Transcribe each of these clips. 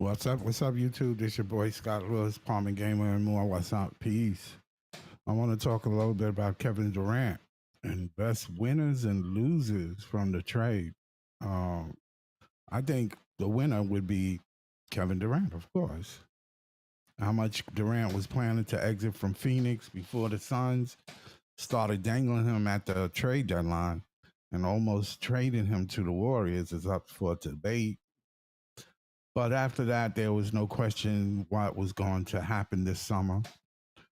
What's up, YouTube? This your boy Scott Lewis, Palmer Gamer, and more. What's up? Peace. I want to talk a little bit about Kevin Durant and best winners and losers from the trade. Um, I think the winner would be Kevin Durant, of course. How much Durant was planning to exit from Phoenix before the Suns started dangling him at the trade deadline and almost trading him to the Warriors is up for debate. But after that, there was no question what was going to happen this summer.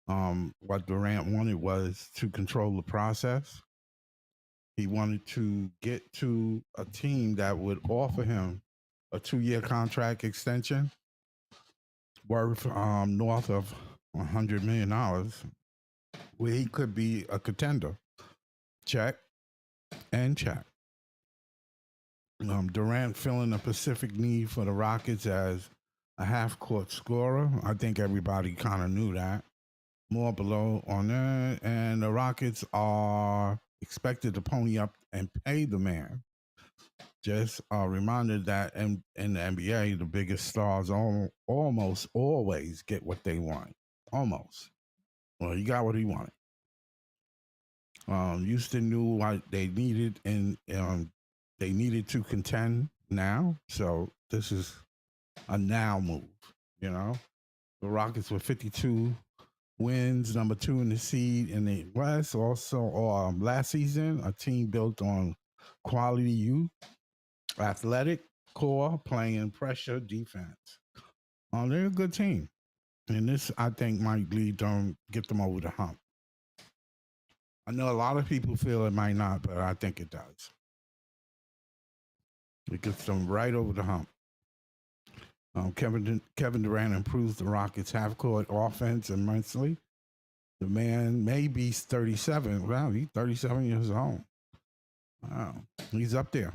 What Durant wanted was to control the process. He wanted to get to a team that would offer him a 2 year contract extension worth north of $100 million, where he could be a contender. Check and check. Durant filling a specific need for the Rockets as a half court scorer. I think everybody kind of knew that. More below on that. And the Rockets are expected to pony up and pay the man. Just a reminder that in the NBA, the biggest stars almost always get what they want. Almost. Well, he got what he wanted. Houston knew what they needed, and they needed to contend now. So this is a now move. You know, the Rockets were 52 wins, number two in the seed in the West. Also, last season, a team built on quality youth, athletic core, playing pressure defense. They're a good team, and this I think might lead them, get them over the hump. I know a lot of people feel it might not, but I think it does. It gets them right over the hump. Kevin Durant improves the Rockets' half-court offense immensely. The man may be 37. Wow, he's 37 years old. Wow, he's up there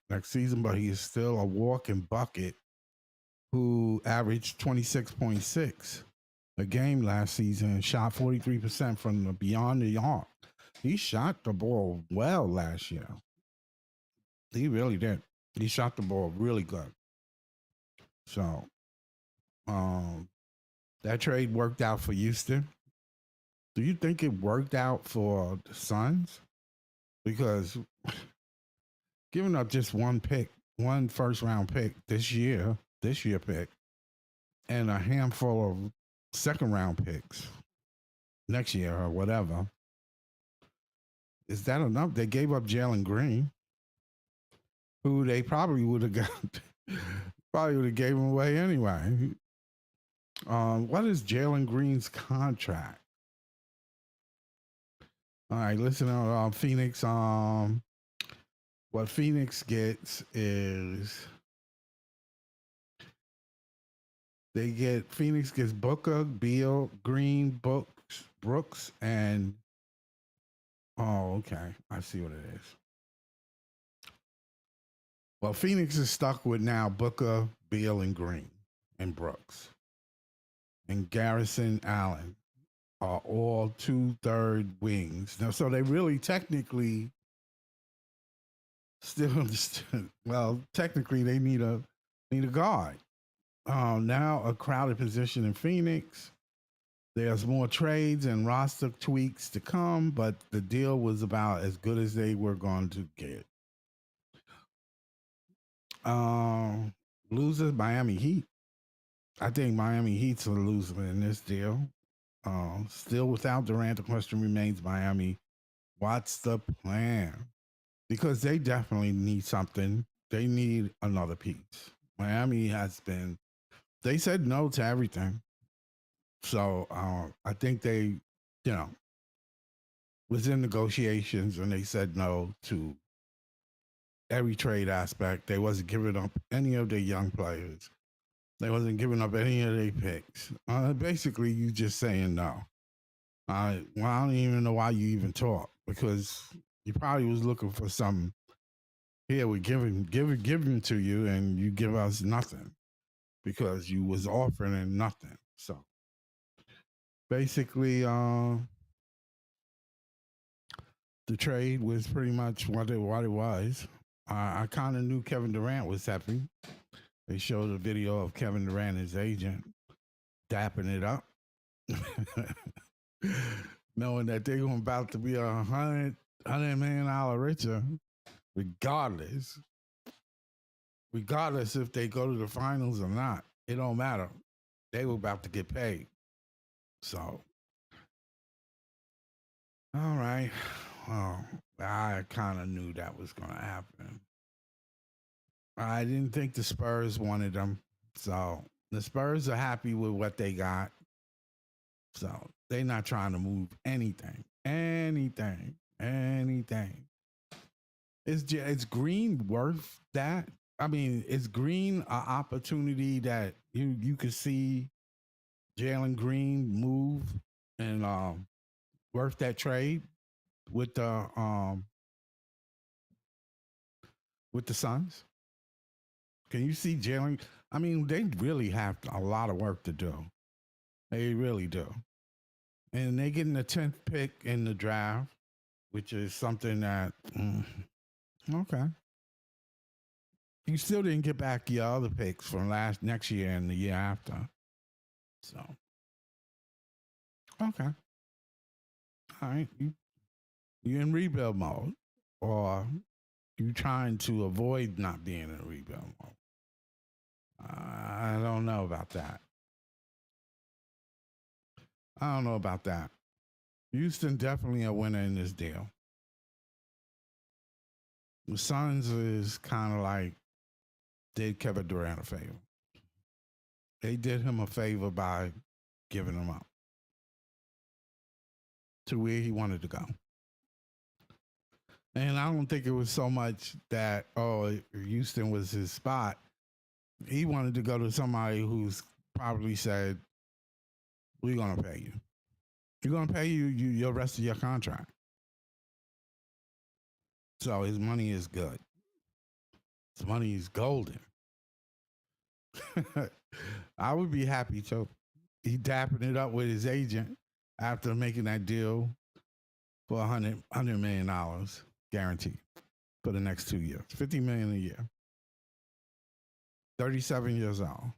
next season, but he is still a walking bucket who averaged 26.6 a game last season and shot 43% from the beyond the arc. He shot the ball well last year. He really did. He shot the ball really good. So that trade worked out for Houston. Do you think it worked out for the Suns? Because giving up just one pick, one first round pick this year pick, and a handful of second round picks next year or whatever, is that enough? They gave up Jalen Green, who they probably would have got, probably would have gave him away anyway. What is Jalen Green's contract? All right, listen to Phoenix. What Phoenix gets is Phoenix gets Booker, Beal, Green, Brooks, and okay, I see what it is. Well, Phoenix is stuck with now Booker, Beal, and Green, and Brooks, and Garrison Allen are all 2/3 wings. Now, so they really technically still, well, technically they need a guard. Now a crowded position in Phoenix. There's more trades and roster tweaks to come, but the deal was about as good as they were going to get. Losers, Miami Heat. I think Miami Heat's a loser in this deal. Still without Durant, the question remains Miami, what's the plan? Because they definitely need something. They need another piece. Miami has been, they said no to everything. So I think they, you know, was in negotiations and they said no to every trade aspect. They wasn't giving up any of their young players. They wasn't giving up any of their picks. Basically, you just saying no. I don't even know why you even talk because you probably was looking for something. Here we give him to you, and you give us nothing because you was offering nothing. So basically, the trade was pretty much what it was. I kind of knew Kevin Durant was happy They showed a video of Kevin Durant, his agent, dapping it up, knowing that they're about to be $100 million richer, regardless. Regardless if they go to the finals or not, it don't matter. They were about to get paid. So, all right. Well, I kind of knew that was going to happen. I didn't think the Spurs wanted them. So, the Spurs are happy with what they got. So, they're not trying to move anything. Is Green worth that? I mean, is Green an opportunity that you could see Jalen Green move and worth that trade with the Suns? Can you see Jalen? I mean, they really have a lot of work to do. They really do. And they getting the 10th pick in the draft, which is something that okay. You still didn't get back your other picks from next year and the year after. So okay. All right. You in rebuild mode. Or you trying to avoid not being in rebuild mode. I don't know about that. I don't know about that. Houston definitely a winner in this deal. The Suns is kind of like did Kevin Durant a favor. They did him a favor by giving him up to where he wanted to go. And I don't think it was so much that, Houston was his spot. He wanted to go to somebody who's probably said, we're going to pay you. We're going to pay you your rest of your contract. So his money is good. His money is golden. I would be happy too. He dapping it up with his agent after making that deal for $100 million guaranteed for the next 2 years. $50 million a year. 37 years old.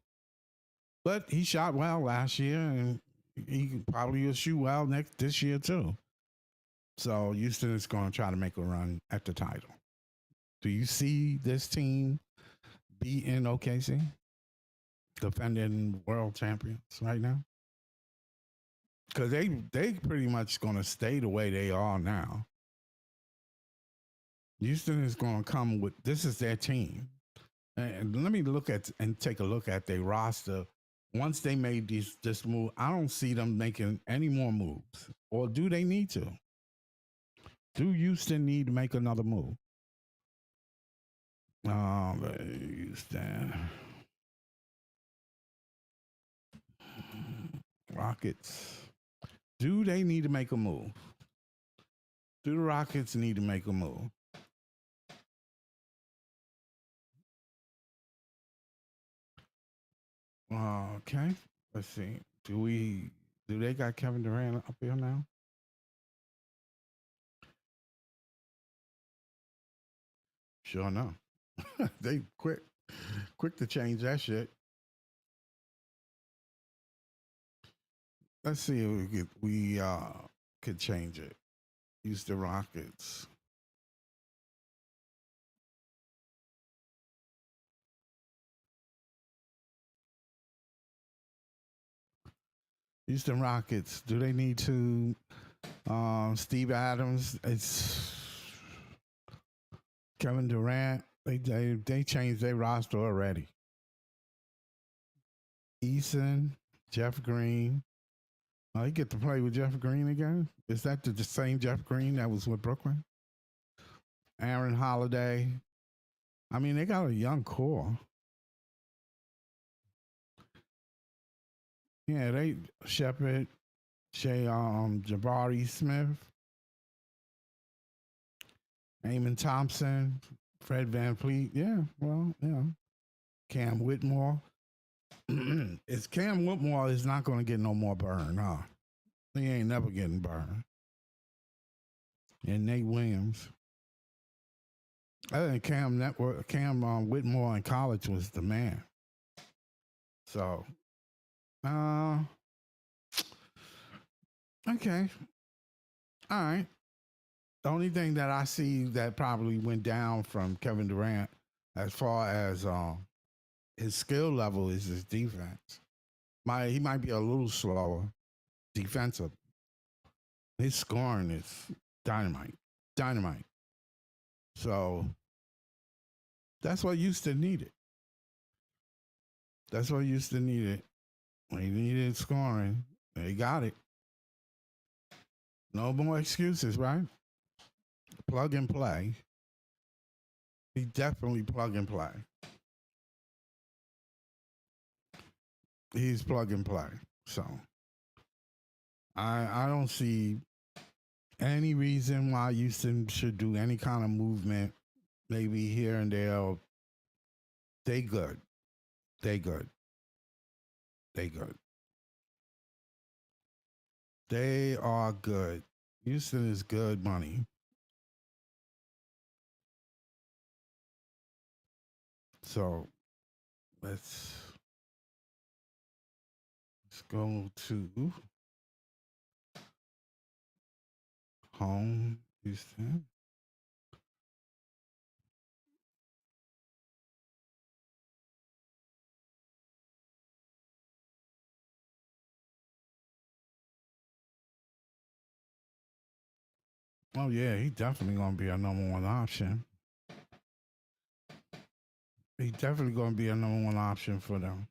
But he shot well last year, and he probably will shoot well this year too. So Houston is going to try to make a run at the title. Do you see this team beating OKC? Defending world champions right now? Because they pretty much going to stay the way they are now. Houston is going to come with, this is their team. And let me take a look at their roster. Once they made this move, I don't see them making any more moves. Or do they need to? Do Houston need to make another move? Houston. Rockets. Do they need to make a move? Do the Rockets need to make a move? Okay. Let's see. Do they got Kevin Durant up here now? Sure enough. They quick to change that shit. Let's see if we could change it. Use the Rockets. Houston Rockets. Do they need to? Steve Adams. It's Kevin Durant. They changed their roster already. Eason, Jeff Green. You get to play with Jeff Green again? Is that the same Jeff Green that was with Brooklyn? Aaron Holiday. I mean, they got a young core. Yeah, they Shepard, Jabari Smith, Eamon Thompson, Fred VanVleet. Yeah, well, yeah. Cam Whitmore. Cam Whitmore is not going to get no more burn, huh? He ain't never getting burned. And Nate Williams. I think Cam Whitmore in college was the man. So, uh, okay, all right. The only thing that I see that probably went down from Kevin Durant, as far as his skill level, is his defense. He might be a little slower defensive. His scoring is dynamite, dynamite. So that's what Houston needed. That's what Houston needed. They needed scoring. They got it. No more excuses, right? Plug and play. He definitely plug and play. He's plug and play. So I don't see any reason why Houston should do any kind of movement. Maybe here and there. They good. They good. They good. They are good. Houston is good money. So let's go to home Houston. Oh yeah, he definitely gonna be a number one option. He definitely gonna be a number one option for them.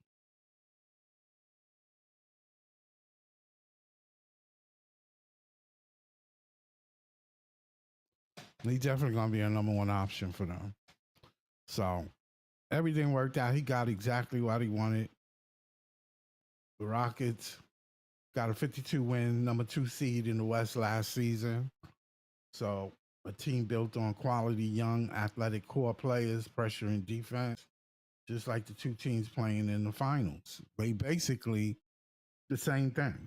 He definitely gonna be a number one option for them. So everything worked out. He got exactly what he wanted. The Rockets got a 52 win, number two seed in the West last season. So a team built on quality, young, athletic core players, pressure and defense, just like the two teams playing in the finals. They basically the same thing.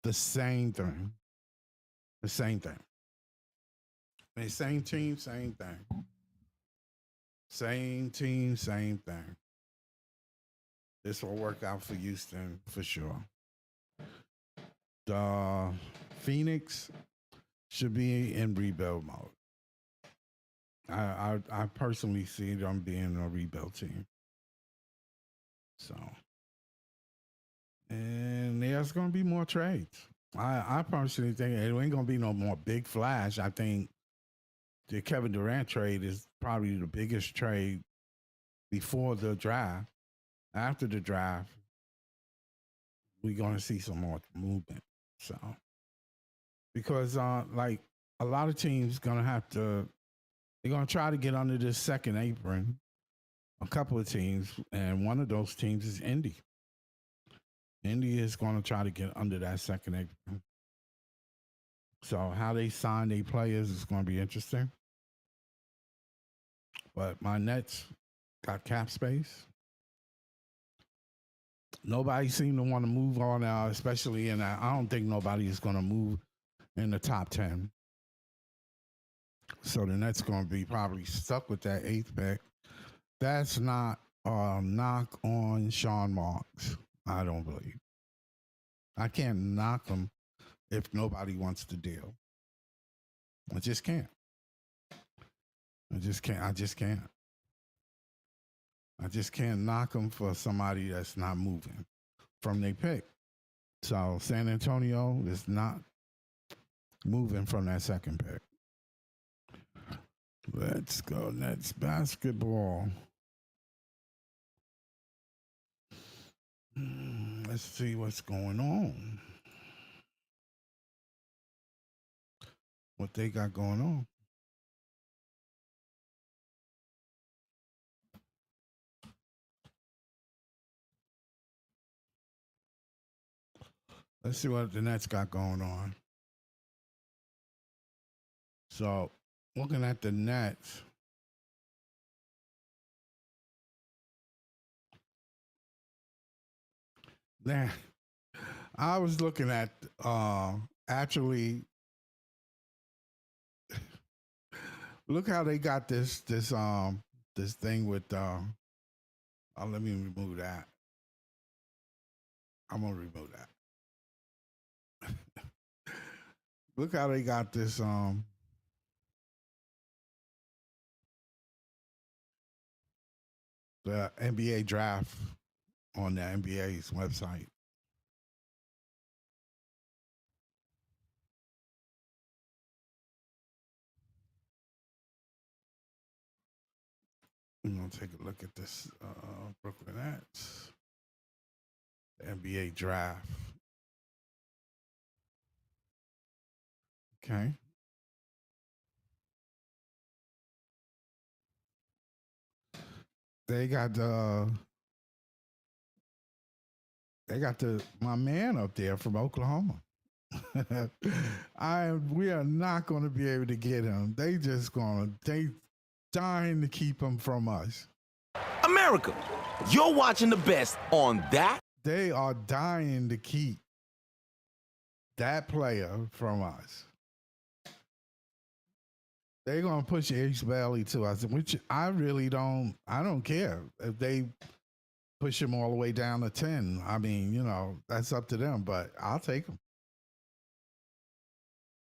The same thing. The same thing. They same team, same thing. Same team, same thing. This will work out for Houston for sure. The Phoenix should be in rebuild mode. I personally see them being a rebuild team. So, and there's going to be more trades. I personally think it ain't going to be no more big flash. I think the Kevin Durant trade is probably the biggest trade before the draft. After the draft, we're going to see some more movement. So, because like a lot of teams going to have to, they're going to try to get under this second apron. A couple of teams, and one of those teams is Indy. Indy is going to try to get under that second apron. So how they sign their players is going to be interesting. But my Nets got cap space. Nobody seemed to want to move on now, especially in that. I don't think nobody is going to move in the top 10. So the Nets going to be probably stuck with that eighth pick. That's not a knock on Sean Marks. I don't believe. I can't knock him if nobody wants to deal. I just can't. I just can't. I just can't. I just can't knock them for somebody that's not moving from their pick. So San Antonio is not moving from that second pick. Let's go Nets basketball. Let's see what's going on. What they got going on. Let's see what the Nets got going on. So, looking at the Nets, man, I was looking at actually look how they got this thing with Let me remove that. I'm gonna remove that. Look how they got this the NBA draft on the NBA's website. We're gonna take a look at this Brooklyn Nets NBA draft. Okay. They got the my man up there from Oklahoma. We are not going to be able to get him. They dying to keep him from us. America, you're watching the best on that. They are dying to keep that player from us. They're gonna push Ace Bailey to us, which I don't care if they push him all the way down to 10. I mean, that's up to them, but I'll take him.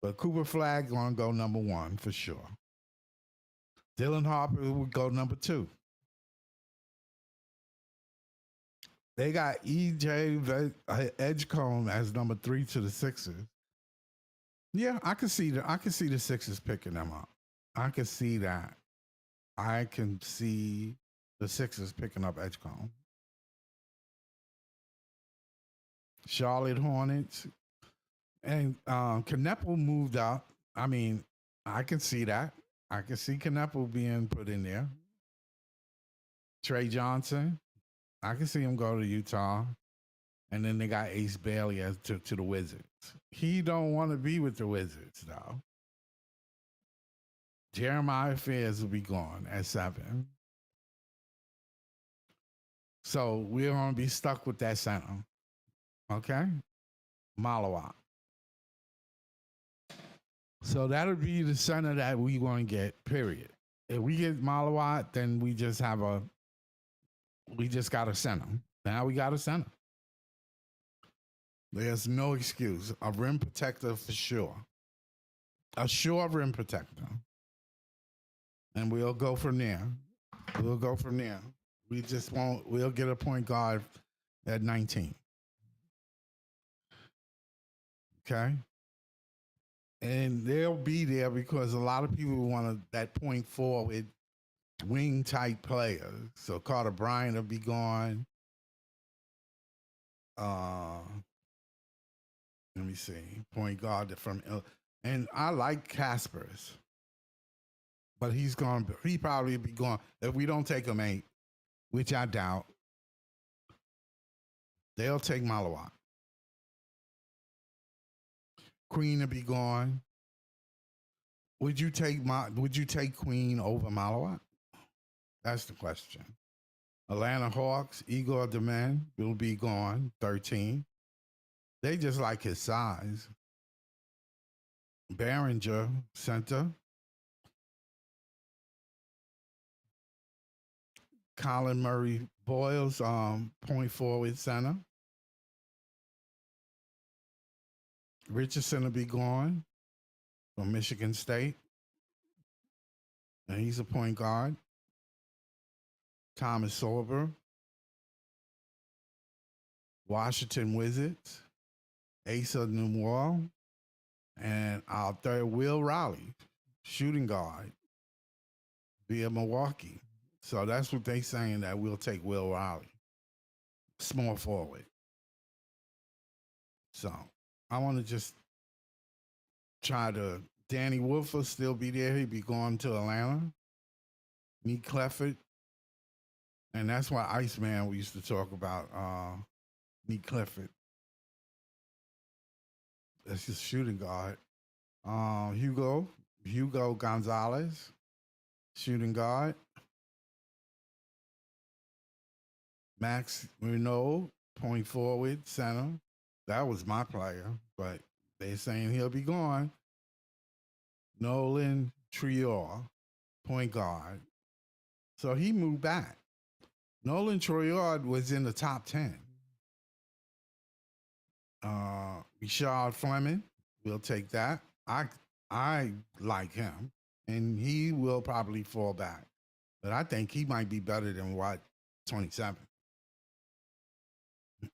But Cooper Flag gonna go number 1 for sure. Dylan Harper would go number 2. They got EJ Edgecombe as number 3 to the Sixers. Yeah, I can see the Sixers picking them up. I can see that. I can see the Sixers picking up Edgecombe. Charlotte Hornets and Kneppel moved up. I mean, I can see that. I can see Kneppel being put in there. Trey Johnson, I can see him go to Utah. And then they got Ace Bailey as to the Wizards. He don't want to be with the Wizards, though. Jeremiah Fairs will be gone at 7. So we're going to be stuck with that center. Okay? Malawat. So that'll be the center that we want to get, period. If we get Malawat, then we just got a center. Now we got a center. There's no excuse. A rim protector for sure. A sure rim protector. And we'll go from there. We'll get a point guard at 19. Okay? And they'll be there because a lot of people want that point forward wing type player. So Carter Bryant will be gone. Let me see. Point guard from, and I like Caspers, but he probably be gone if we don't take him 8, which I doubt. They'll take Malawat. Queen will be gone. Would you take Queen over Malawat? That's the question. Atlanta Hawks, Igor Demand will be gone, 13. They just like his size. Behringer, center. Colin Murray Boyles, point forward center. Richardson will be gone from Michigan State. And he's a point guard. Thomas Sorber. Washington Wizards. Asa Newell. And our third, Will Raleigh, shooting guard via Milwaukee. So that's what they're saying, that we'll take Will Raleigh, small forward. So I want to just try to, Danny Wolf will still be there. He'll be going to Atlanta. Meet Clifford. And that's why Iceman, we used to talk about Meet Clifford. That's his shooting guard. Hugo Gonzalez, shooting guard. Max Renault, point forward, center. That was my player, but they're saying he'll be gone. Nolan Trior, point guard. So he moved back. Nolan Troyard was in the top 10. Rashad Fleming, we'll take that. I like him, and he will probably fall back. But I think he might be better than 27.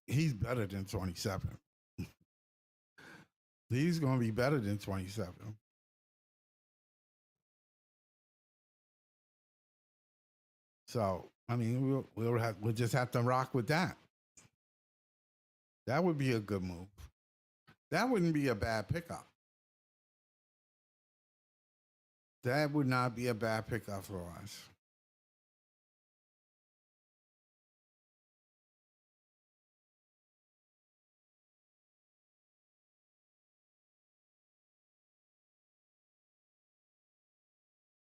He's better than 27. He's going to be better than 27. So, I mean, we'll just have to rock with that. That would be a good move. That wouldn't be a bad pickup. That would not be a bad pickup for us.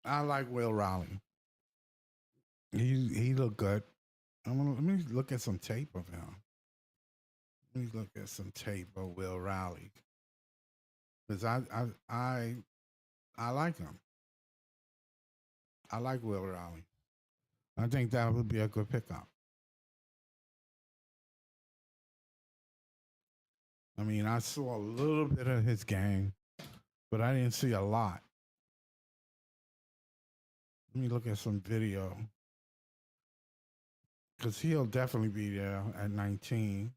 I like Will Raleigh. He looked good. Let me look at some tape of him. Let me look at some tape of Will Raleigh, because I like him. I like Will Raleigh. I think that would be a good pickup. I mean, I saw a little bit of his game, but I didn't see a lot. Let me look at some video, because he'll definitely be there at 19.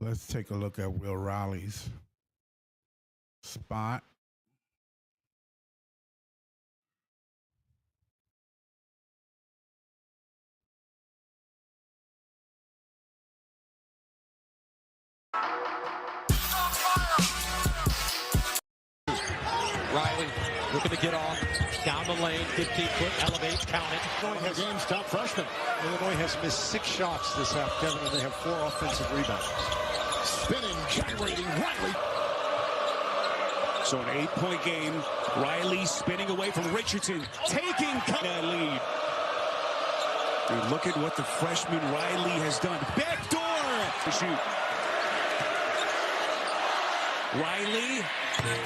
Let's take a look at Will Raleigh's spot. Riley looking to get off, down the lane, 15-foot, elevate, count it. Illinois has game's top freshman. Illinois has missed 6 shots this half, Kevin, and they have 4 offensive rebounds. Spinning, gyrating, Riley. So an 8-point game. Riley spinning away from Richardson, taking that lead. Dude, look at what the freshman Riley has done. Backdoor to shoot. Riley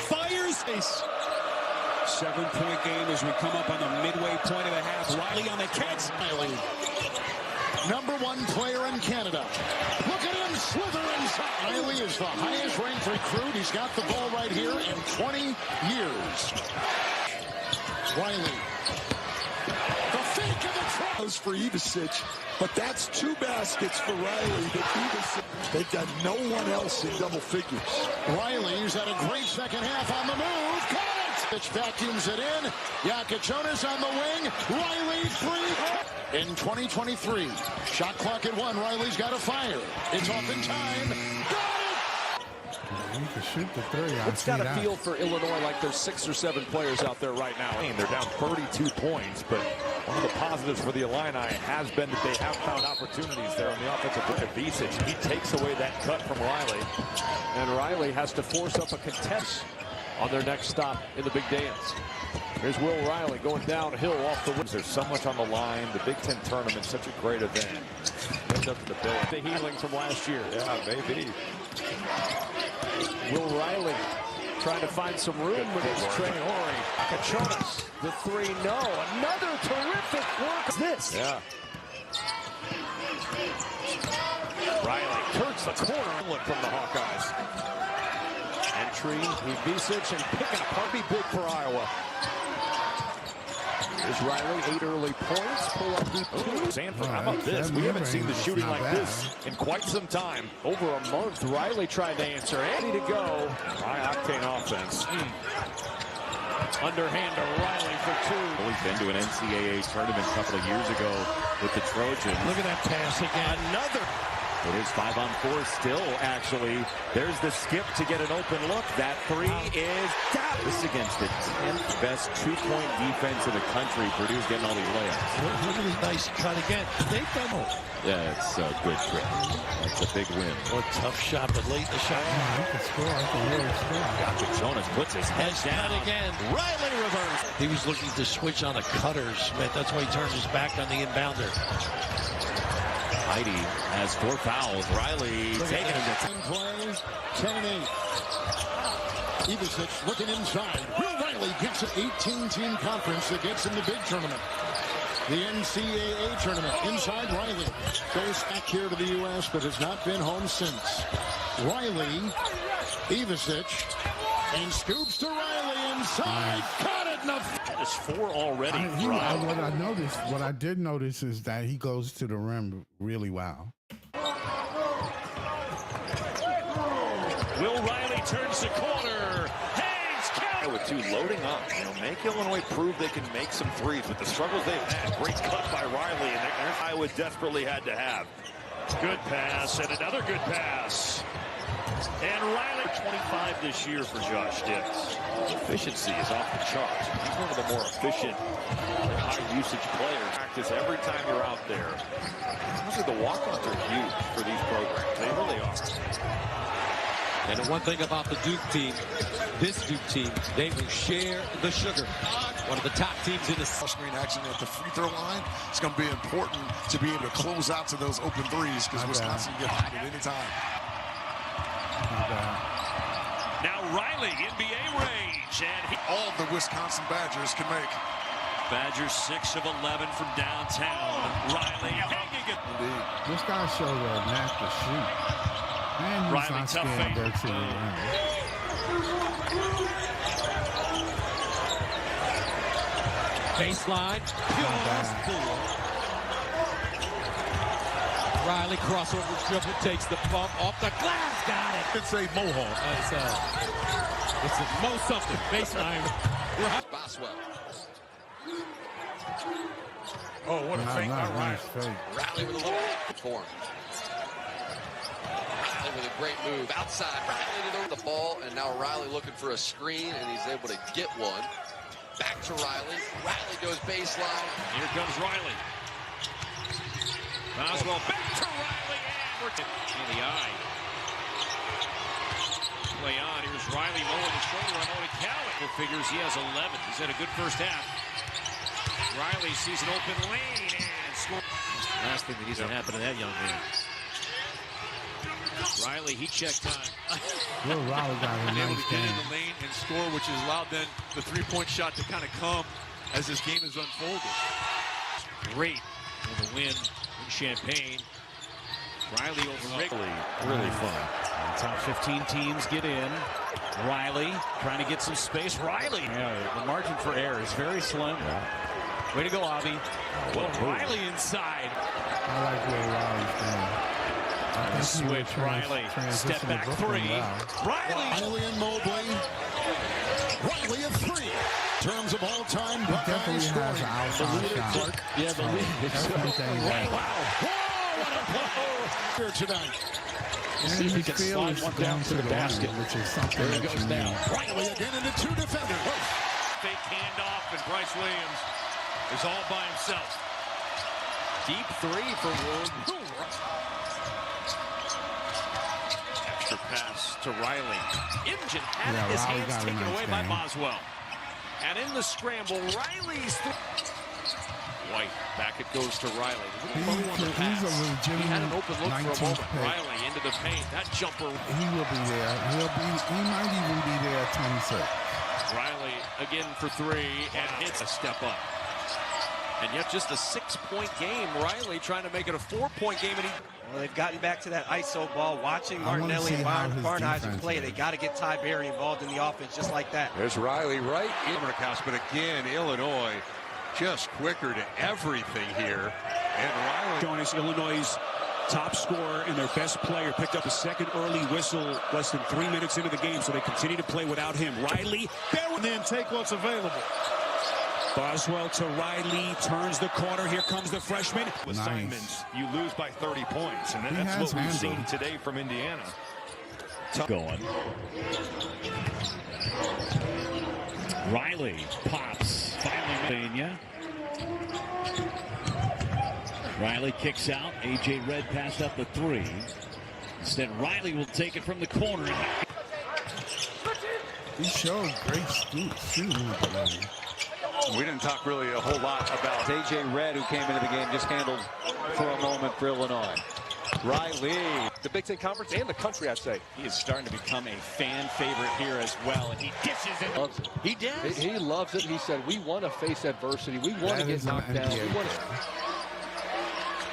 fires. 7-point game as we come up on the midway point of the half. Riley on the catch. Riley, #1 player in Canada. Look at him slither inside. Riley is the highest ranked recruit. He's got the ball right here in 20 years. Riley. The fake of the try. For Ivasic, but that's 2 baskets for Riley. But Ivasic, they've got no one else in double figures. Riley's had a great second half on the move. Got it! Pitch vacuums it in. Yakachonis on the wing. Riley 3. In 2023, shot clock at 1. Riley's got a fire. It's off in time. Got it! You can shoot the 3. It's got a feel for Illinois like there's 6 or 7 players out there right now. They're down 32 points, but one of the positives for the Illini has been that they have found opportunities there on the offensive end. Ivasic, he takes away that cut from Riley, and Riley has to force up a contest on their next stop in the big dance. Here's Will Riley going downhill off the wings. There's so much on the line. The Big Ten tournament, such a great event. Ends up to the Bay. The healing from last year. Yeah, maybe. Will Riley trying to find some room with his Trey Horry. Yakachonis, the 3, no. Another terrific work. This. Yeah. Riley turns the corner from the Hawkeyes. Entry, Ivasic, and picking apart. Be big for Iowa. There's Riley, 8 early points. Pull up deep. Sanford, how about this? We haven't seen the shooting like this in quite some time. Over a month, Riley tried to answer. Ready to go. High-octane offense. Underhand to Riley for 2. Well, he's been to an NCAA tournament a couple of years ago with the Trojans. Look at that pass again. Another. It is 5-on-4 still, actually. There's the skip to get an open look. That three is down. This is against the 10th best two-point defense in the country. Purdue's getting all these layups. Look at this nice cut again. They've done it. Yeah, it's a good trick. That's a big win. What a tough shot, but late in the shot. He can score. He can really score. Jonas puts his head down again. Riley reverse. He was looking to switch on the cutters, Smith. That's why he turns his back on the inbounder. Heidi has 4 fouls. Riley taking him to 10 plays, 10-8. Ivisic looking inside. Will Riley gets an 18-team conference that gets in the big tournament. The NCAA tournament. Inside Riley. Goes back here to the U.S., but has not been home since. Riley, Ivisic, and scoops to Riley inside. Caught it in the... That is 4 already. What I did notice is that he goes to the rim really well. Will Riley turns the corner. Hayes count with 2 loading up. Make Illinois prove they can make some threes with the struggles they've had. Great cut by Riley, and Iowa desperately had to have. Good pass and another good pass. And Riley 25 this year for Josh Dix. Efficiency is off the charts. He's one of the more efficient, high usage players. Practice every time you're out there. Honestly, the walk-ons are huge for these programs. They really are. And the one thing about the Duke team, this Duke team, they will share the sugar. One of the top teams in the screen action at the free throw line. It's going to be important to be able to close out to those open threes because Wisconsin can get hot at any time. Now Riley, NBA range, and all the Wisconsin Badgers can make. Badgers 6 of 11 from downtown. Riley hanging it. Indeed. This guy showed a knack to shoot. And he's Riley, not tough scared to fake. go to the rim. baseline. Riley crossover dribble, takes the bump off the glass. Got it. It's a mohawk. It's a Mo something. Baseline. Boswell. Oh, what a fake by Riley. Riley with a little form. Riley with a great move. Outside. Riley to the ball, and now Riley looking for a screen, and he's able to get one. Back to Riley. Riley goes baseline. Here comes Riley. Boswell back to Riley, and we're in the eye. Play on. Here's Riley lower the shoulder on Odie Cowan. Figures he has 11. He's had a good first half. Riley sees an open lane and scores. Last thing that needs to happen to that young man. Riley, he checked time. Will Riley got a able nice to get in game. the lane and score, which has allowed then the three-point shot to kind of come as this game has unfolded. Great in the win in Champaign. Riley over Wrigley. Really fun. Top 15 teams get in. Riley trying to get some space. Riley. Yeah, the margin for error is very slim. Way to go, Avi. Well, Riley inside. I like Will Riley's game. Switch, Riley. Step back three. Riley and Mobley. Riley a three. In terms of all-time Definitely has an outside shot. Yeah, the lead. That's one thing that Whoa, what a play here tonight. See if he can slide one down to the basket. Which is something There he that goes you now. need. Riley again into two defenders. Fake handoff, and Bryce Williams is all by himself. Deep three for Wood. Extra pass to Riley. Imogen had his Riley hands got a taken nice away by game. Boswell. And in the scramble, Riley's White, back it goes to Riley. He's a He had an legitimate open look for a 19th moment. pick. Riley into the paint. That jumper. He will be there. He might even be there at 26. Riley again for three and hits a step up. And yet just a 6-point game. Riley trying to make it a 4-point game. And well, they've gotten back to that ISO ball. Watching I wanna Martinelli see and how his Barnheiser defense play, is. they got to get Ty Berry involved in the offense just like that. There's Riley right in house, but again, Illinois just quicker to everything here. And Riley Jonas, Illinois' top scorer and their best player, picked up a second early whistle less than 3 minutes into the game, so they continue to play without him. Riley, and then take what's available. Boswell to Riley, turns the corner. Here comes the freshman. Assignments, you lose by 30 points, and that's what we've seen today from Indiana. Going. Riley pops. Finally, Mania. Riley kicks out. A.J. Red passed up the three. Instead, Riley will take it from the corner. He showed great shooting ability. We didn't talk really a whole lot about A.J. Red, who came into the game, just handled for a moment for Illinois. Riley. The Big Ten Conference and the country, I'd say. He is starting to become a fan favorite here as well, and he dishes it. Loves it. He does. He loves it. He said, we want to face adversity. We want to get knocked down. We want to...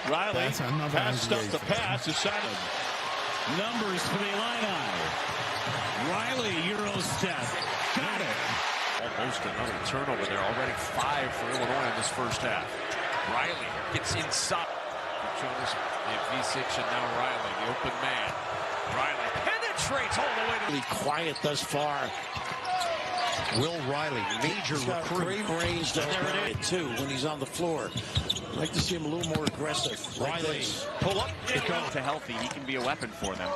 Riley passed up the pass. Decided. Numbers for the Illini. Riley, Euro step. Got it. Almost another turnover there. Already 5 for Illinois in this first half. Riley gets inside. Jonas and Visic, and now Riley, the open man. Riley penetrates all the way to Really quiet thus far. Will Riley, major recruit. Great range there it is too when he's on the floor. I'd like to see him a little more aggressive. Riley, pull up. To healthy, he can be a weapon for them.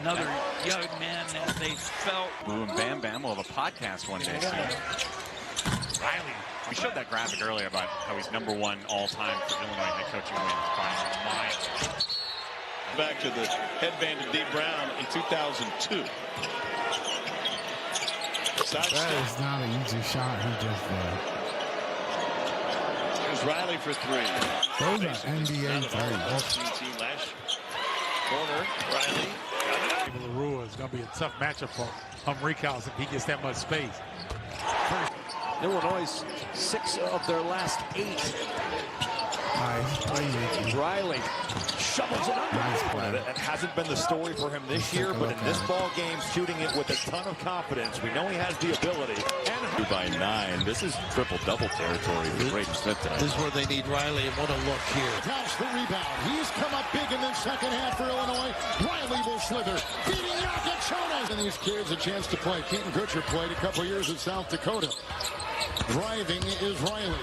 Another young man that they felt. Boo and Bam Bam will have a podcast one day. Riley. We showed that graphic earlier about how he's #1 all-time for Illinois head coaching wins by mile. Back to the headband of Dee Brown in 2002. That is not an easy shot he just did. Here's Riley for 3. Those are NBA players. Corner, Riley. LaRue is going to be a tough matchup for Humrickhouse if he gets that much space. Illinois' 6 of their last 8. Nice. Riley shovels it up. Nice play. That hasn't been the story for him this year, but in this ball game, shooting it with a ton of confidence. We know he has the ability. And by 9. This is triple-double territory for Braden Smith tonight. This is where they need Riley, and what a look here. Counts the rebound. He's come up big in the second half for Illinois. Riley will slither. Beating Jonas. And these kids a chance to play. Keaton Kutcher played a couple years in South Dakota. Driving is Riley.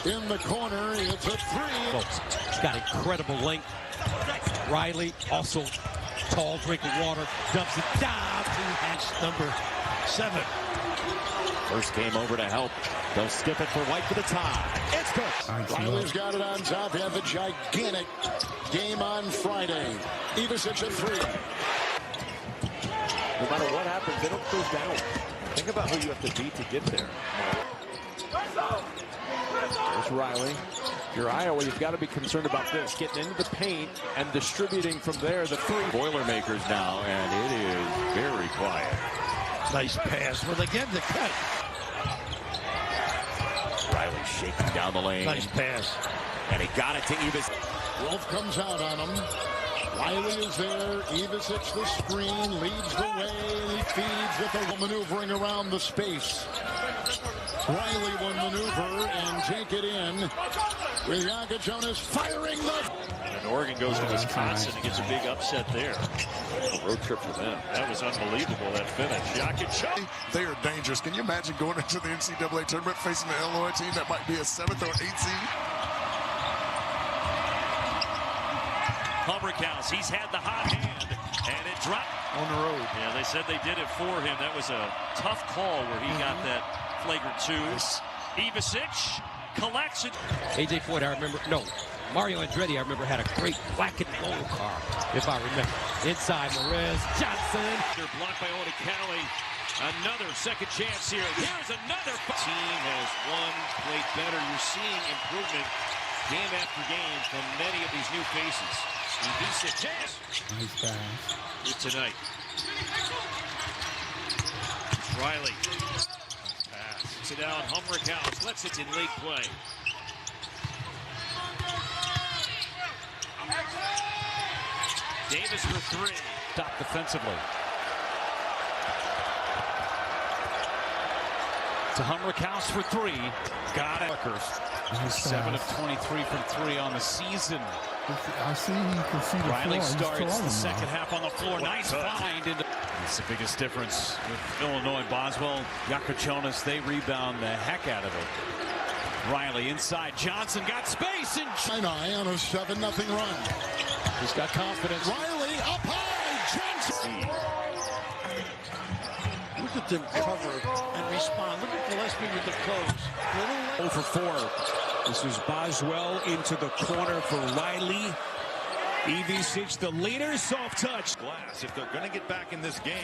In the corner, it's a 3. Folks, he's got incredible length. Riley, also tall, drinking water, dumps it down to hatch number 7. First came over to help. They'll skip it for White for the tie. It's good. Riley's got it on top. He had the gigantic game on Friday. Ivisic at 3. no matter what happens, they don't close down. Think about who you have to beat to get there. There's Riley. If you're Iowa, you've got to be concerned about this. Getting into the paint and distributing from there the 3. Boilermakers now, and it is very quiet. Nice pass with again the cut. Riley shaking down the lane. Nice pass. And he got it to Ivisic. Wolf comes out on him. Riley is there. Ivisic the screen, leads the way. He feeds with a maneuvering around the space. Riley will maneuver and take it in with Jonas firing the... And Oregon goes to Wisconsin and gets a big upset there. A road trip for them. That was unbelievable, that finish. They are dangerous. Can you imagine going into the NCAA tournament facing the Illinois team that might be a 7th or 8th seed? Humrickhouse, he's had the hot hand, and it dropped on the road. Yeah, they said they did it for him. That was a tough call where he got that flagrant 2. Ivisic collects it. A.J. Floyd, I remember, Mario Andretti, I remember, had a great black and gold car, if I remember. Inside, Perez Johnson. They're blocked by Oda Cali. Another second chance here. Here's another. Team has one, played better. You're seeing improvement game after game from many of these new faces. Ivisic chance. Nice pass. Here tonight. Riley. Pass. Sit down. Humrickhouse lets it in late play. Davis for 3. Stop defensively. To Humrickhouse for 3. Got it. 7 of 23 from 3 on the season. I see he can see the Riley floor. starts the second half on the floor. Nice find. It's the biggest difference with Illinois. Boswell, Yakachonis, they rebound the heck out of it. Riley inside. Johnson got space. And Sinai on a 7-0 run. He's got confidence. Riley up high. Johnson. Look at them cover and respond. Look at Gillespie with the close. 0 for 4. This is Boswell into the corner for Riley. EV6, the leader, soft touch. Glass. If they're going to get back in this game,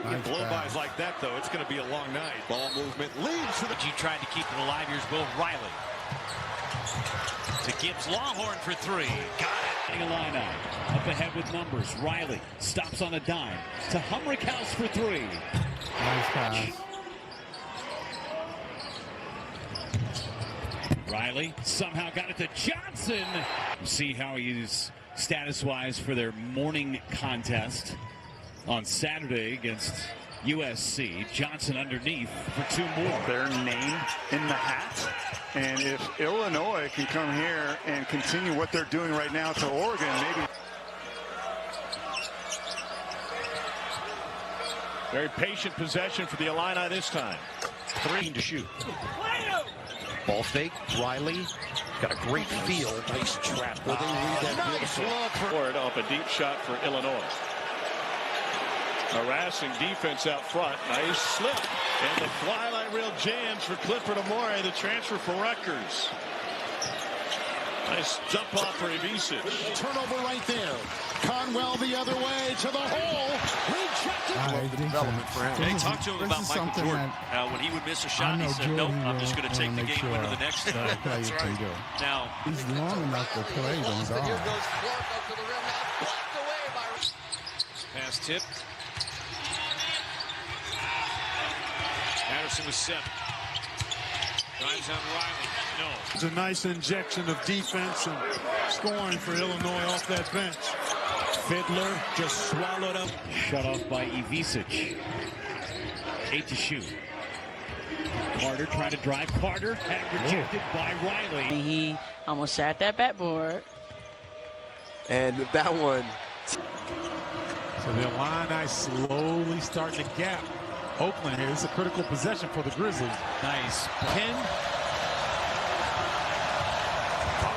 Nice blow-bys like that, though, it's going to be a long night. Ball movement leads to the... G tried to keep it alive. Here's Will Riley. To Gibbs Longhorn for 3. Got it. Illini up ahead with numbers. Riley stops on a dime. To Humrickhouse for 3. Nice pass. Riley somehow got it to Johnson. See how he's status-wise for their morning contest on Saturday against USC. Johnson underneath for 2 more. Their name in the hat. And if Illinois can come here and continue what they're doing right now to Oregon, maybe. Very patient possession for the Illini this time. 3 to shoot. Ball fake. Riley got a great feel. Nice trap. Will they read that? Nice look for off a deep shot for Illinois. Harassing defense out front. Nice slip. And the fly-light rail jams for Clifford Amore, the transfer for Rutgers. Nice jump off for Evisic. Turnover right there. Conwell the other way to the hole. Rejected. Development for him. They talked to him about Michael Jordan. When he would miss a shot, he said, nope, I'm just going to take the game winner the next time. That's right. Now, he's long enough to play on guard. Here goes Clark up to the rim. Now blocked away by... pass tip. Patterson with 7. Drives on Riley. No. It's a nice injection of defense and scoring for Illinois off that bench. Fiddler just swallowed up. Shut off by Evisic. 8 to shoot. Carter trying to drive. Carter had rejected by Riley. He almost sat that backboard. And that one. So the Illini slowly starting to gap Oakland here. It's a critical possession for the Grizzlies. Nice pin.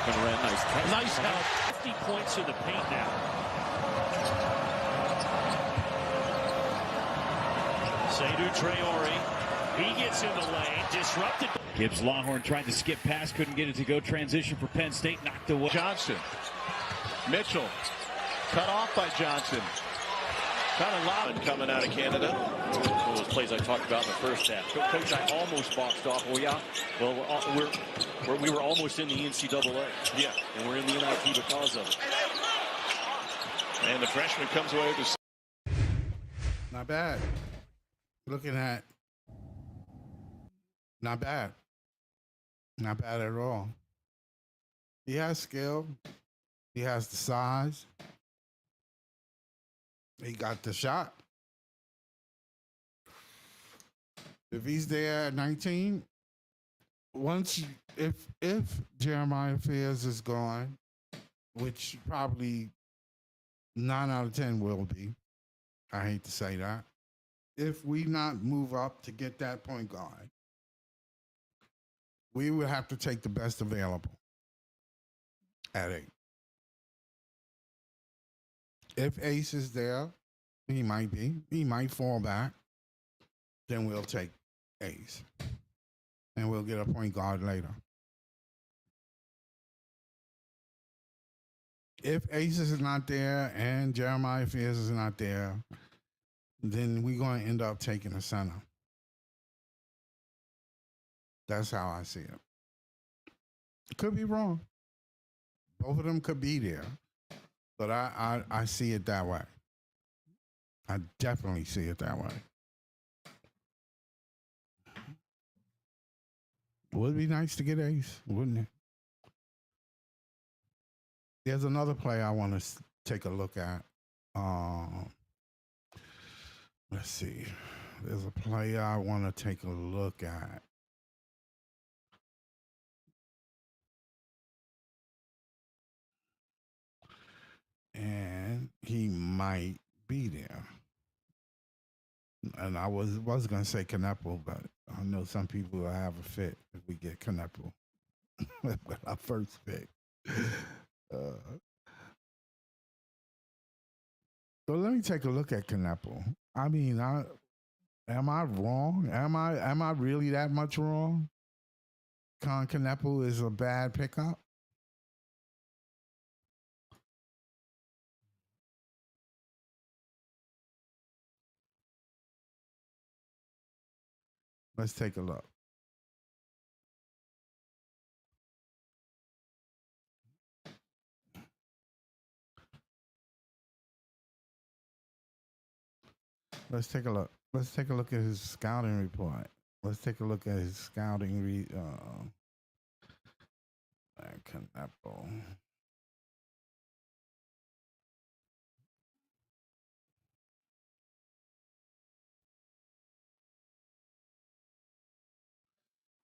Nice catch. Nice help. 50 points in the paint now. Seydou Traore. He gets in the lane. Disrupted. Gibbs Longhorn tried to skip past. Couldn't get it to go. Transition for Penn State. Knocked away. Johnson. Mitchell. Cut off by Johnson. Kind of loud coming out of Canada. One of those plays I talked about in the first half. Coach, I almost boxed off. Well, yeah. Well, we were almost in the NCAA. Yeah. And we're in the NIT because of it. And the freshman comes away with the... Not bad. Looking at... Not bad. Not bad at all. He has skill. He has the size. He got the shot. If he's there at 19, if Jeremiah Fears is gone, which probably 9 out of 10 will be, I hate to say that. If we not move up to get that point guard, we would have to take the best available at 8. If Ace is there, he might be. He might fall back. Then we'll take Ace. And we'll get a point guard later. If Ace is not there and Jeremiah Fears is not there, then we're going to end up taking a center. That's how I see it. Could be wrong. Both of them could be there. But I see it that way. I definitely see it that way. Would be nice to get Ace, wouldn't it? There's another play I want to take a look at. Let's see. There's a play I want to take a look at. might be there. And I was gonna say Canepo, but I know some people will have a fit if we get Canepo with our first pick. So let me take a look at Canepo. I mean, am I wrong? Am I really that much wrong? Canepo is a bad pickup. Let's take a look. Let's take a look. Let's take a look at his scouting report. Let's take a look at his scouting Canepo.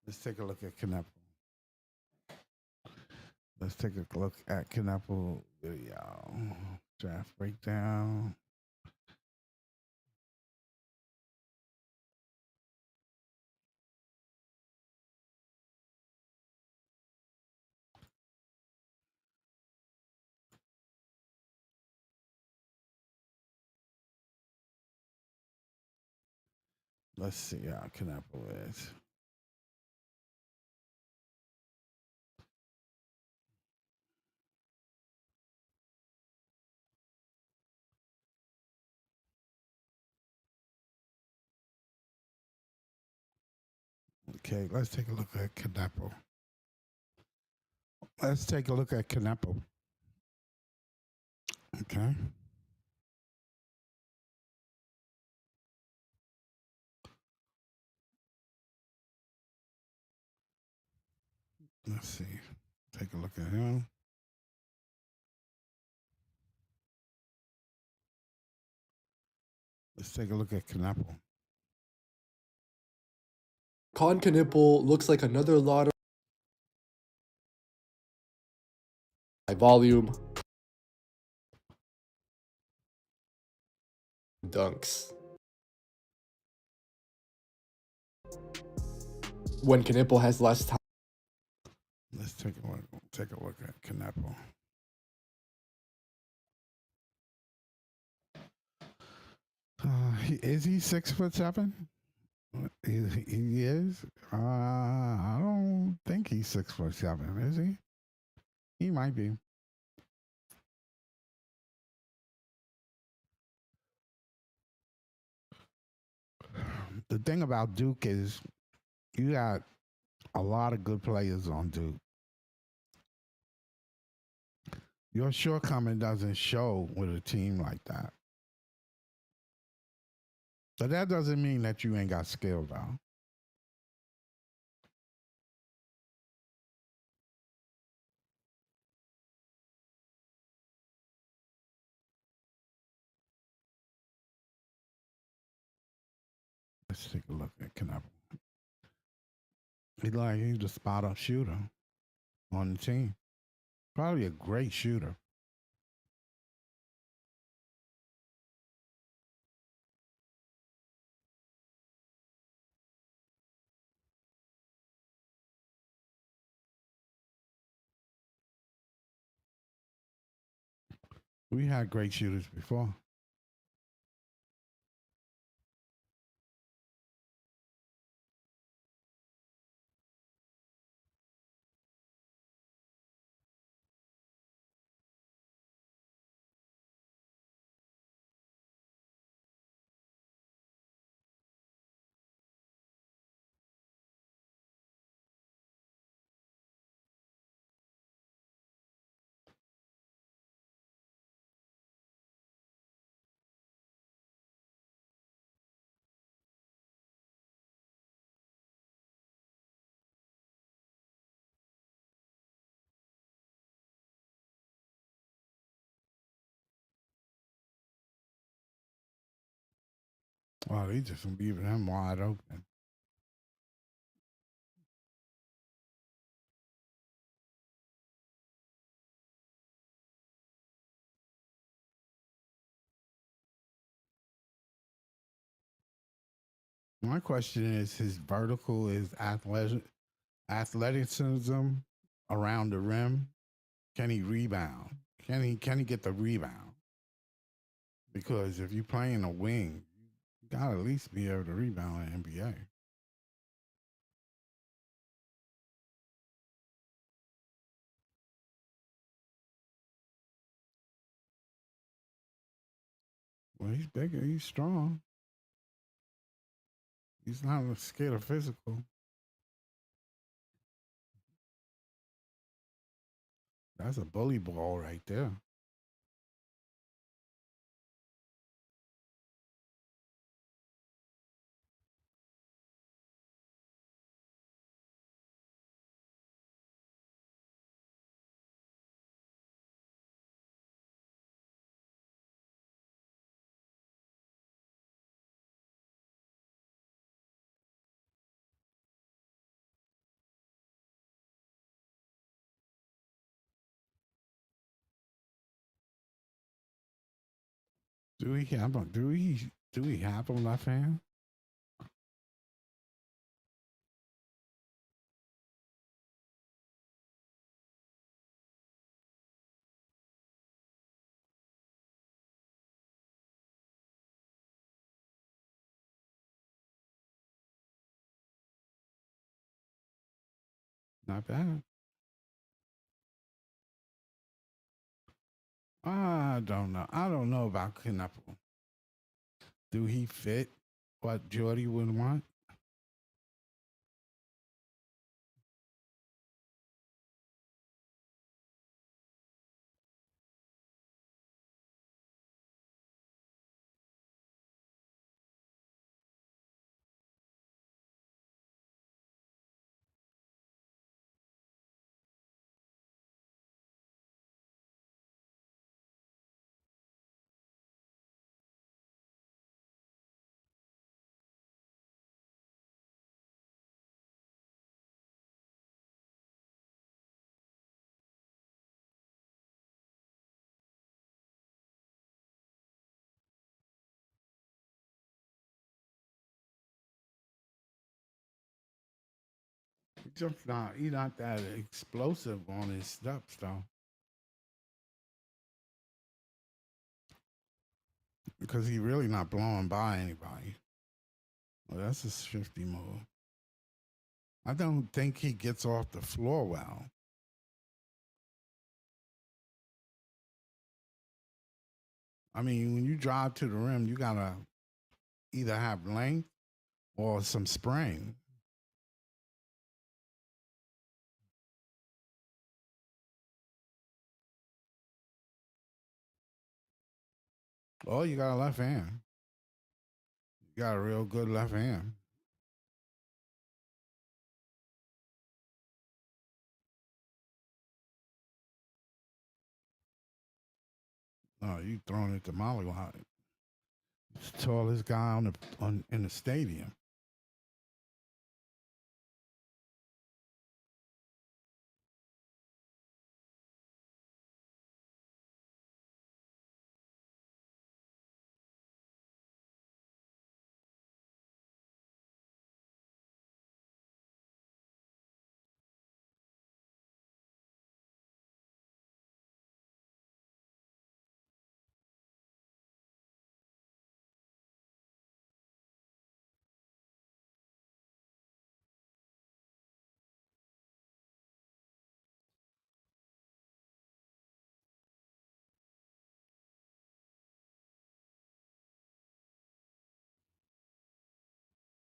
Let's take a look at Canepo. Let's take a look at Canepo video. Draft breakdown. Let's see how Canepo is. Okay, let's take a look at Canepo. Let's take a look at Canepo. Okay. Let's see. Take a look at him. Let's take a look at Canepo. Canepo looks like another lottery by volume. Dunks. When Canepo has less time. Let's take a look at Canepo. Is he 6'7"? He is. I don't think he's 6'7", is he? He might be. The thing about Duke is you got a lot of good players on Duke. Your shortcoming doesn't show with a team like that. But that doesn't mean that you ain't got skill, though. Let's take a look at Canepo. He's the spot-up shooter on the team. Probably a great shooter. We had great shooters before. Wow, they just leaving him wide open. My question is, his vertical is athleticism around the rim. Can he rebound? Can he get the rebound? Because if you're playing a wing, you gotta at least be able to rebound in NBA. Well, he's bigger, he's strong. He's not scared of physical. That's a bully ball right there. Do we have a left hand? Not bad. I don't know. I don't know about Knuckle. Do he fit what Jordy would want? He's not that explosive on his steps though. Because he really not blowing by anybody. Well, that's a shifty move. I don't think he gets off the floor well. I mean, when you drive to the rim, you gotta either have length or some spring. Oh, you got a left hand. You got a real good left hand. Oh, you throwing it to Mollywop. He's the tallest guy in the stadium.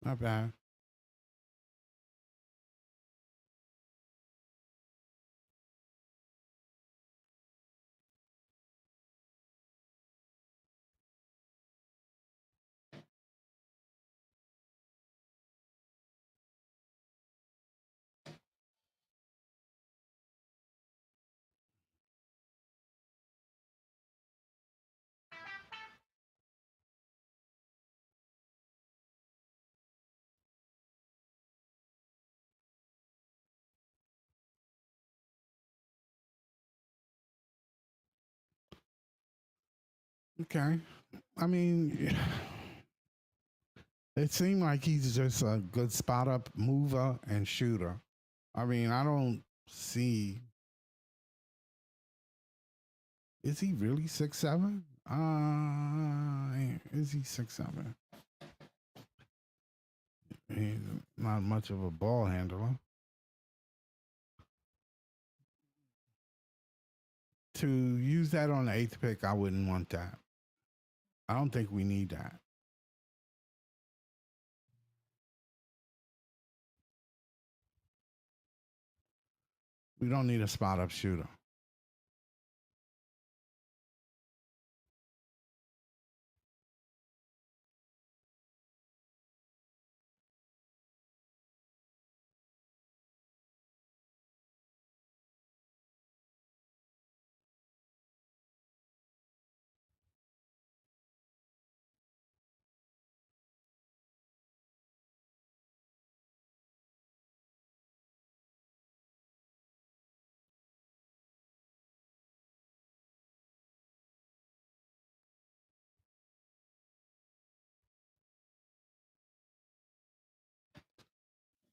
Not bad. Okay. I mean, It seemed like he's just a good spot up mover and shooter. I mean, I don't see. Is he really 6'7"? Is he 6'7"? He's not much of a ball handler. To use that on the 8th pick, I wouldn't want that. I don't think we need that. We don't need a spot up shooter.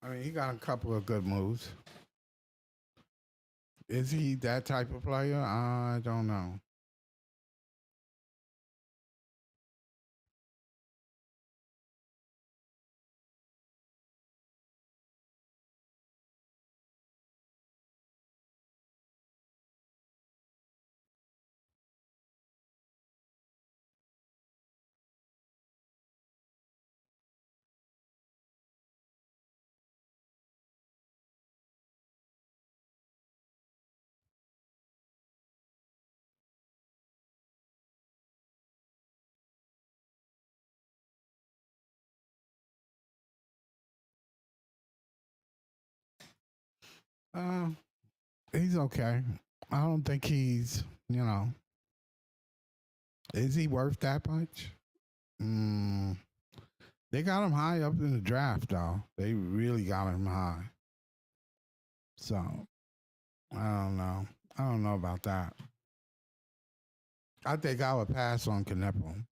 I mean, he got a couple of good moves. Is he that type of player? I don't know. He's okay. I don't think he's, is he worth that much? They got him high up in the draft, though. They really got him high. So, I don't know. I don't know about that. I think I would pass on Kneppel.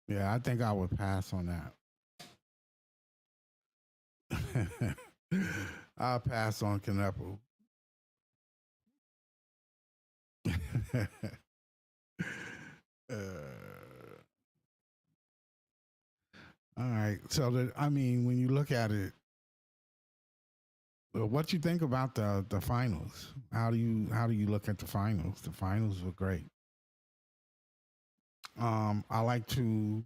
Yeah, I think I would pass on that. I'll pass on Kneppel. All right. So, when you look at it, what you think about the finals? How do you look at the finals? The finals were great. I like to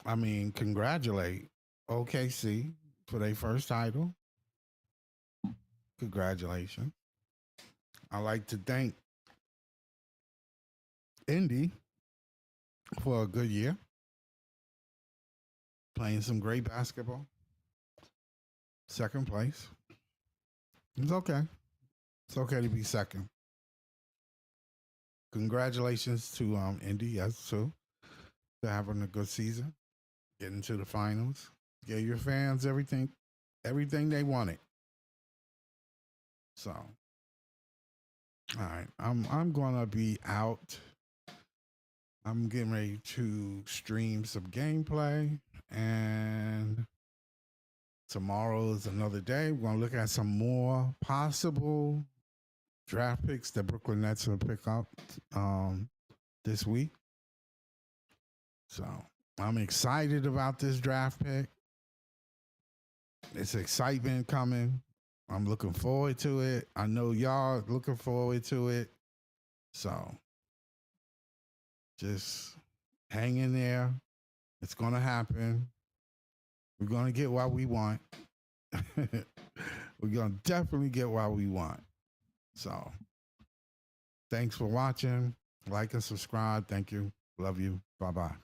congratulate OKC for their first title. Congratulations. I like to thank Indy for a good year, playing some great basketball. Second place. It's okay. It's okay to be second. Congratulations to Indy, yes, too, for having a good season, getting to the finals, gave your fans everything they wanted. So, all right, I'm gonna be out. I'm getting ready to stream some gameplay, and tomorrow is another day. We're gonna look at some more possible draft picks that Brooklyn Nets will pick up this week. So I'm excited about this draft pick. It's excitement coming. I'm looking forward to it. I know y'all looking forward to it. So just hang in there. It's going to happen. We're going to get what we want. We're going to definitely get what we want. So thanks for watching. Like and subscribe. Thank you. Love you. Bye-bye.